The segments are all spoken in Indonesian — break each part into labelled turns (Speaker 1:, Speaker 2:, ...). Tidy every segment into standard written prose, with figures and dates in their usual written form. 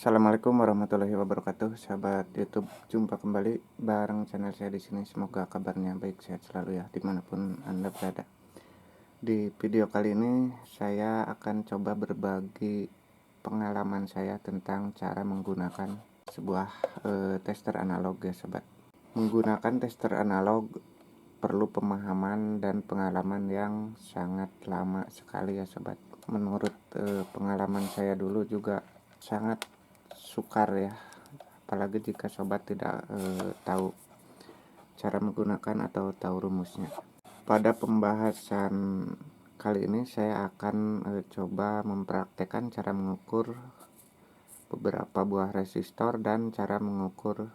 Speaker 1: Assalamualaikum warahmatullahi wabarakatuh, sahabat YouTube. Jumpa kembali bareng channel saya di sini. Semoga kabarnya baik, sehat selalu ya, dimanapun Anda berada. Di video kali ini saya akan coba berbagi pengalaman saya tentang cara menggunakan sebuah tester analog ya, sahabat. Menggunakan tester analog perlu pemahaman dan pengalaman yang sangat lama sekali ya, sahabat. Menurut pengalaman saya dulu juga sangat sukar ya, apalagi jika sobat tidak tahu cara menggunakan atau tahu rumusnya. Pada pembahasan kali ini saya akan coba mempraktekkan cara mengukur beberapa buah resistor dan cara mengukur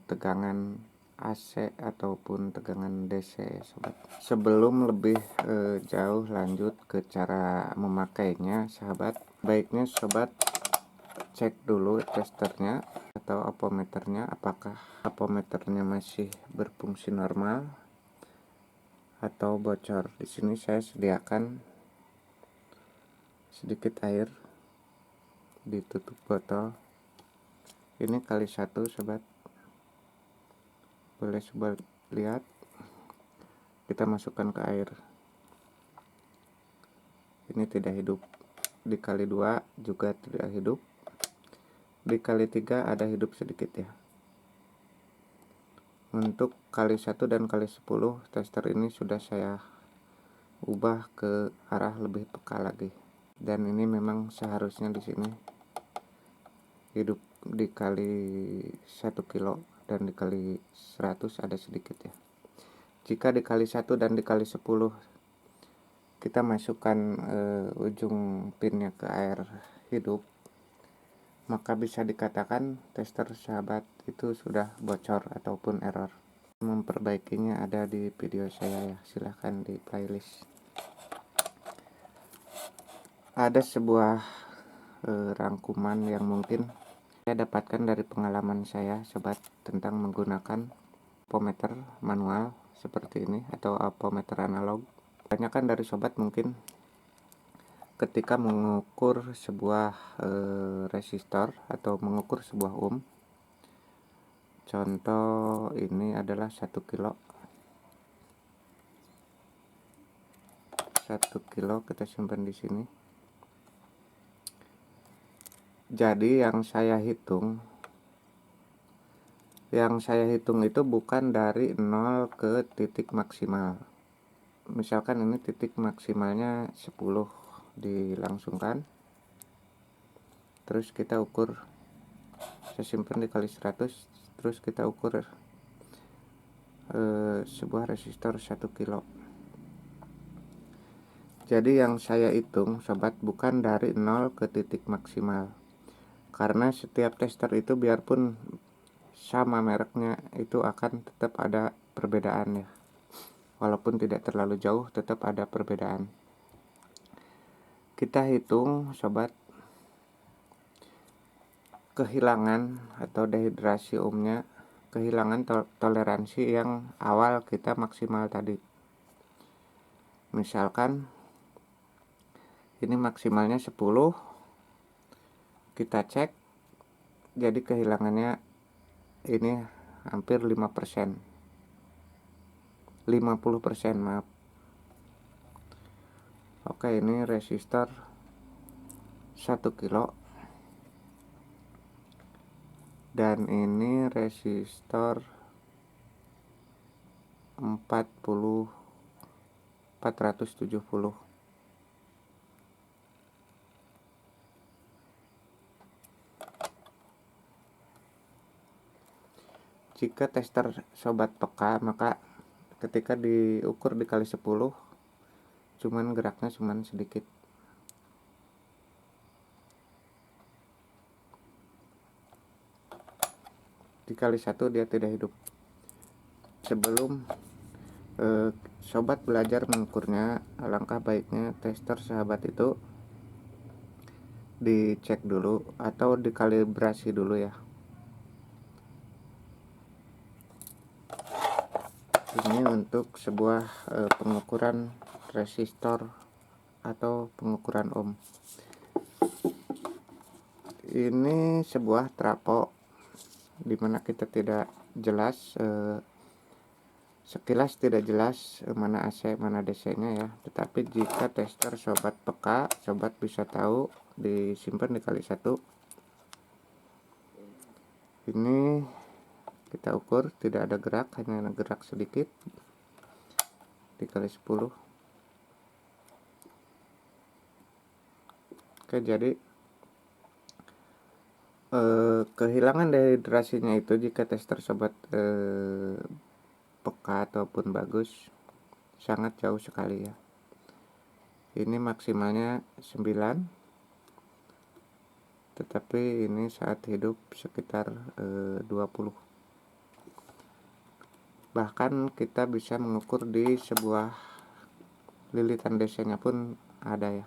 Speaker 1: tegangan AC ataupun tegangan DC ya, sobat. Sebelum lebih jauh lanjut ke cara memakainya, sahabat, baiknya sobat cek dulu testernya atau ampometernya, apakah ampometernya masih berfungsi normal atau bocor. Di sini saya sediakan sedikit air di tutup botol. Ini kali 1, sobat. Boleh sobat lihat. Kita masukkan ke air. Ini tidak hidup. Dikali 2 juga tidak hidup. Dikali 3 ada hidup sedikit ya. Untuk kali 1 dan kali 10 tester ini sudah saya ubah ke arah lebih peka lagi. Dan ini memang seharusnya di sini hidup dikali 1 kilo dan dikali 100 ada sedikit ya. Jika dikali 1 dan dikali 10 kita masukkan ujung pinnya ke air hidup, maka bisa dikatakan tester sahabat itu sudah bocor ataupun error. Memperbaikinya ada di video saya ya, silahkan di playlist. Ada sebuah rangkuman yang mungkin saya dapatkan dari pengalaman saya, sobat, tentang menggunakan ampometer manual seperti ini atau ampometer analog. Kebanyakan dari sobat mungkin ketika mengukur sebuah resistor atau mengukur sebuah ohm, contoh ini adalah 1 kilo. 1 kilo kita simpan di sini. Jadi yang saya hitung itu bukan dari 0 ke titik maksimal. Misalkan ini titik maksimalnya 10 dilangsungkan. Terus kita ukur, saya simpan dikali 100. Terus kita ukur sebuah resistor 1 kilo. Jadi yang saya hitung, sobat, bukan dari 0 ke titik maksimal. Karena setiap tester itu biarpun sama mereknya itu akan tetap ada perbedaan ya. Walaupun tidak terlalu jauh tetap ada perbedaan. Kita hitung, sobat, kehilangan atau dehidrasi ohmnya, kehilangan toleransi yang awal kita maksimal tadi. Misalkan ini maksimalnya 10, kita cek, jadi kehilangannya ini hampir 5%. 50%, maaf. Oke, ini resistor 1 kilo. Dan ini resistor 470. Jika tester sobat peka, maka ketika diukur dikali 10 cuman geraknya cuman sedikit. Dikali 1 dia tidak hidup. Sebelum sobat belajar mengukurnya, alangkah baiknya tester sahabat itu dicek dulu atau dikalibrasi dulu ya. Ini untuk sebuah pengukuran resistor atau pengukuran ohm. Ini sebuah trafo dimana kita tidak jelas, sekilas tidak jelas mana AC mana DC nya ya, tetapi jika tester sobat peka, sobat bisa tahu disimpan dikali 1. Ini kita ukur tidak ada gerak, hanya gerak sedikit, dikali 10. Oke, jadi kehilangan dari durasinya itu jika tester sobat peka ataupun bagus sangat jauh sekali ya. Ini maksimalnya 9, tetapi ini saat hidup sekitar 20. Bahkan kita bisa mengukur di sebuah lilitan DC nya pun ada ya.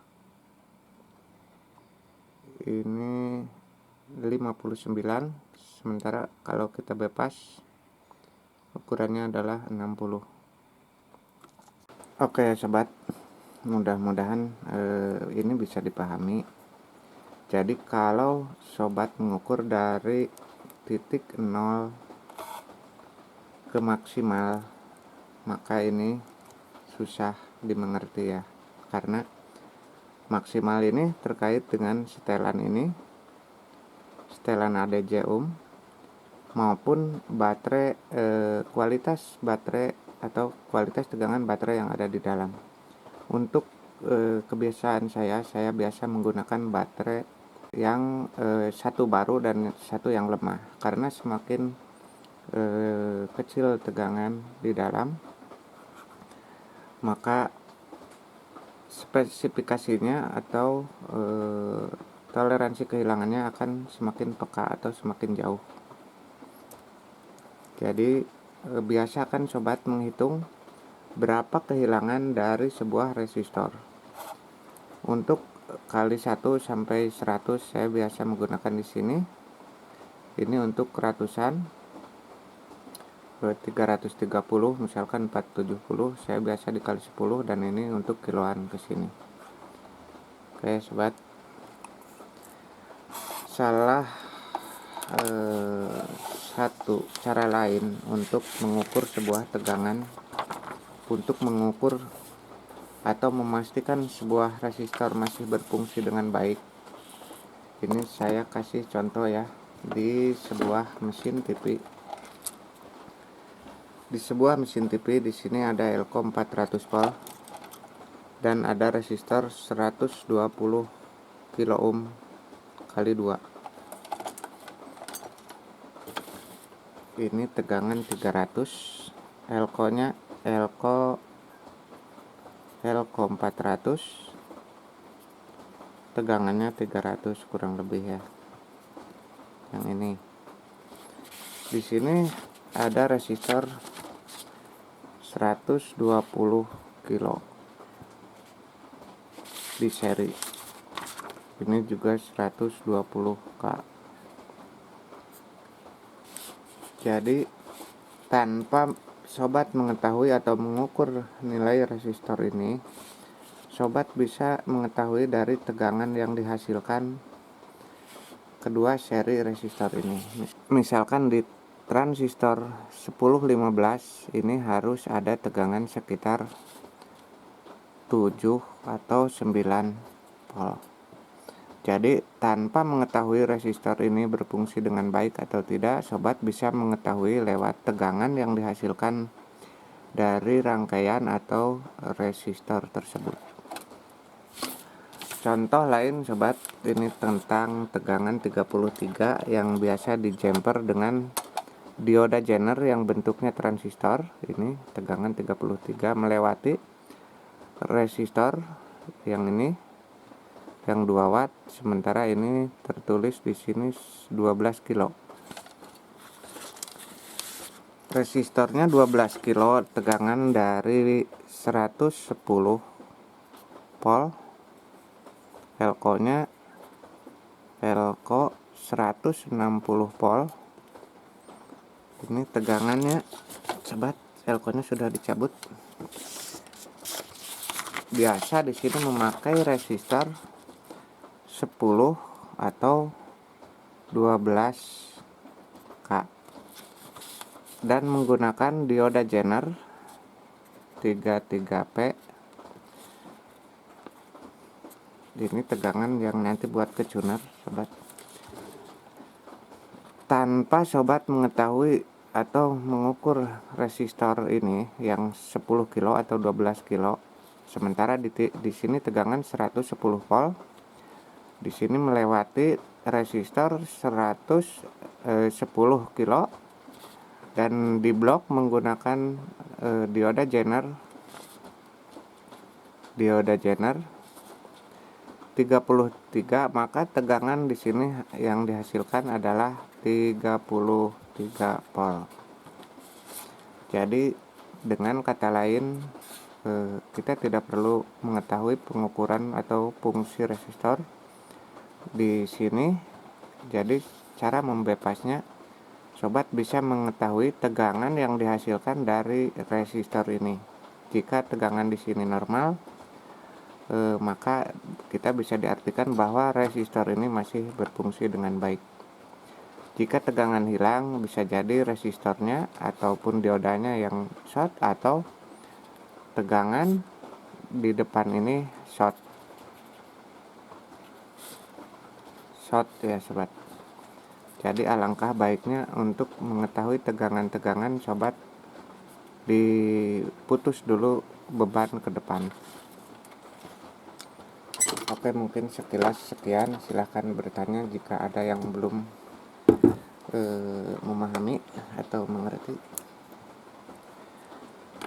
Speaker 1: Ini 59, sementara kalau kita bebas ukurannya adalah 60. Oke sobat, mudah-mudahan ini bisa dipahami. Jadi kalau sobat mengukur dari titik 0 ke maksimal, maka ini susah dimengerti ya, karena maksimal ini terkait dengan setelan ini, setelan ADC maupun baterai, kualitas baterai atau kualitas tegangan baterai yang ada di dalam. Untuk kebiasaan saya biasa menggunakan baterai yang satu baru dan satu yang lemah, karena semakin kecil tegangan di dalam, maka spesifikasinya atau toleransi kehilangannya akan semakin peka atau semakin jauh. Jadi biasakan sobat menghitung berapa kehilangan dari sebuah resistor. Untuk kali 1 sampai 100 saya biasa menggunakan di sini. Ini untuk ratusan, 330 misalkan 470, saya biasa dikali 10, dan ini untuk kiloan ke sini. Oke sobat, salah satu cara lain untuk mengukur sebuah tegangan, untuk mengukur atau memastikan sebuah resistor masih berfungsi dengan baik, ini saya kasih contoh ya, di sebuah mesin TV. Di sebuah mesin TV di sini ada Elco 400 volt dan ada resistor 120 kilo ohm kali 2. Ini tegangan 300, Elco-nya Elco 400, tegangannya 300 kurang lebih ya. Yang ini. Di sini ada resistor 120 kilo di seri. Ini juga 120K. Jadi tanpa sobat mengetahui atau mengukur nilai resistor ini, sobat bisa mengetahui dari tegangan yang dihasilkan kedua seri resistor ini. Misalkan di transistor 1015 ini harus ada tegangan sekitar 7 atau 9 volt. Jadi tanpa mengetahui resistor ini berfungsi dengan baik atau tidak, sobat bisa mengetahui lewat tegangan yang dihasilkan dari rangkaian atau resistor tersebut. Contoh lain sobat, ini tentang tegangan 33 yang biasa di jumper dengan dioda Zener yang bentuknya transistor. Ini tegangan 33 melewati resistor yang ini yang 2 watt, sementara ini tertulis di sini 12 kilo. Resistornya 12 kilo, tegangan dari 110 volt. Elco-nya Elco 160 volt. Ini tegangannya sobat, Elco-nya sudah dicabut. Biasa di sini memakai resistor 10 atau 12K dan menggunakan dioda Zener 33P. Ini tegangan yang nanti buat ke tuner sobat. Tanpa sobat mengetahui atau mengukur resistor ini yang 10 kilo atau 12 kilo, sementara di sini tegangan 110 volt, di sini melewati resistor 110 kilo, dan di blok menggunakan dioda Zener 33, maka tegangan di sini yang dihasilkan adalah 33 volt. Jadi dengan kata lain, kita tidak perlu mengetahui pengukuran atau fungsi resistor di sini. Jadi cara membebasnya, sobat bisa mengetahui tegangan yang dihasilkan dari resistor ini. Jika tegangan di sini normal, maka kita bisa diartikan bahwa resistor ini masih berfungsi dengan baik. Jika tegangan hilang, bisa jadi resistornya ataupun diodanya yang short, atau tegangan di depan ini short ya sobat. Jadi alangkah baiknya untuk mengetahui tegangan-tegangan, sobat diputus dulu beban ke depan. Oke, mungkin sekilas sekian. Silahkan bertanya jika ada yang belum memahami atau mengerti.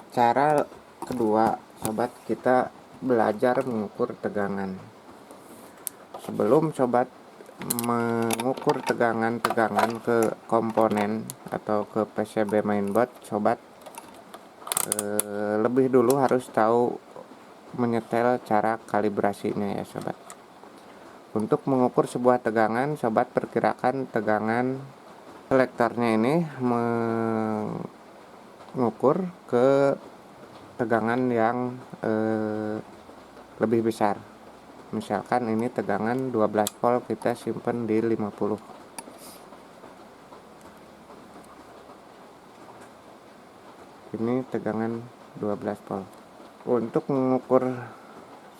Speaker 1: Cara kedua, sobat, kita belajar mengukur tegangan. Sebelum sobat mengukur tegangan-tegangan ke komponen atau ke PCB mainboard, sobat lebih dulu harus tahu menyetel cara kalibrasinya ya sobat. Untuk mengukur sebuah tegangan, sobat perkirakan tegangan selektornya ini mengukur ke tegangan yang lebih besar. Misalkan ini tegangan 12 volt, kita simpen di 50. Ini tegangan 12 volt. Untuk mengukur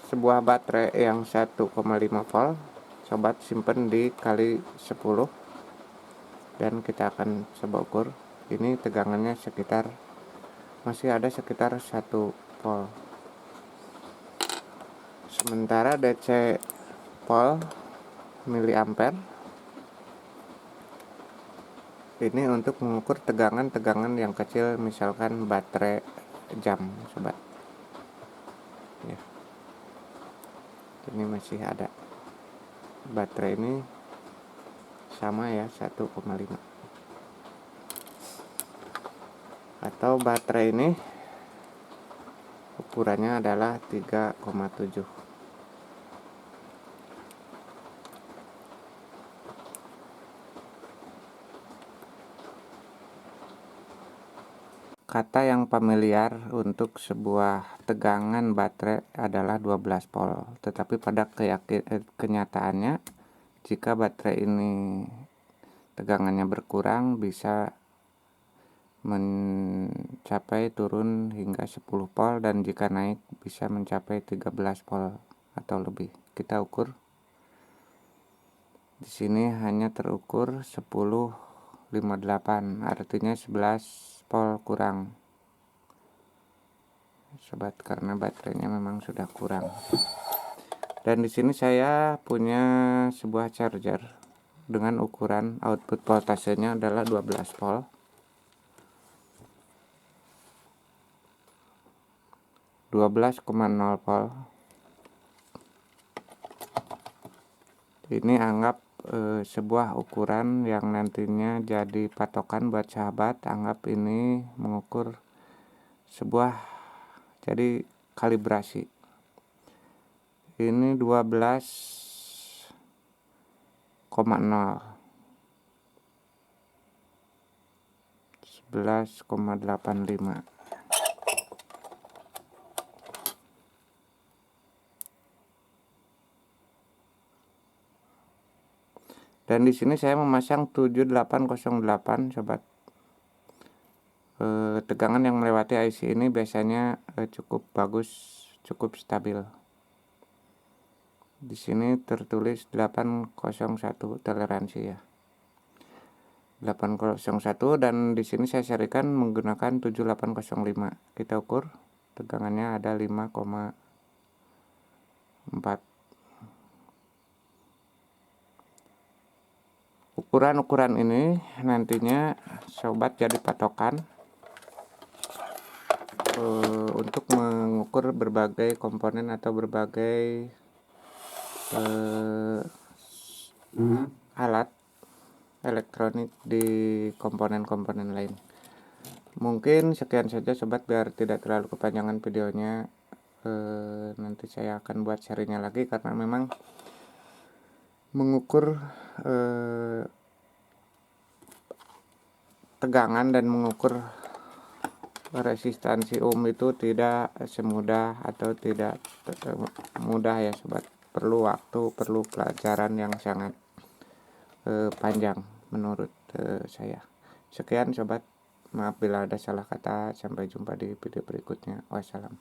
Speaker 1: sebuah baterai yang 1,5 volt, sobat simpen di kali 10 dan kita akan coba ukur. Ini tegangannya masih ada sekitar 1 volt. Sementara DC volt miliampere ini untuk mengukur tegangan-tegangan yang kecil, misalkan baterai jam sobat ya. Ini masih ada baterai, ini sama ya, 1,5. Atau baterai ini ukurannya adalah 3,7. Kata yang familiar untuk sebuah tegangan baterai adalah 12 volt. Tetapi pada kenyataannya, jika baterai ini tegangannya berkurang, bisa mencapai turun hingga 10 volt, dan jika naik bisa mencapai 13 volt atau lebih. Kita ukur. Di sini hanya terukur 10,58, artinya 11 volt kurang sobat, karena baterainya memang sudah kurang. Dan di sini saya punya sebuah charger dengan ukuran output voltasenya adalah 12 volt. 12,0 volt. Ini anggap sebuah ukuran yang nantinya jadi patokan buat sahabat. Anggap ini mengukur sebuah, jadi kalibrasi. Ini 12,0, 11,85. Dan di sini saya memasang 7808 sobat. Tegangan yang melewati IC ini biasanya cukup bagus, cukup stabil. Di sini tertulis 801 toleransi ya. 801 dan di sini saya serikan menggunakan 7805. Kita ukur tegangannya ada 5,4. Ukuran-ukuran ini nantinya sobat jadi patokan untuk mengukur berbagai komponen atau berbagai alat elektronik di komponen-komponen lain. Mungkin sekian saja sobat, biar tidak terlalu kepanjangan videonya. Nanti saya akan buat serinya lagi karena memang mengukur tegangan dan mengukur resistansi ohm itu tidak semudah atau tidak mudah ya sobat. Perlu waktu, perlu pelajaran yang sangat panjang menurut saya. Sekian sobat, maaf bila ada salah kata. Sampai jumpa di video berikutnya. Wassalam.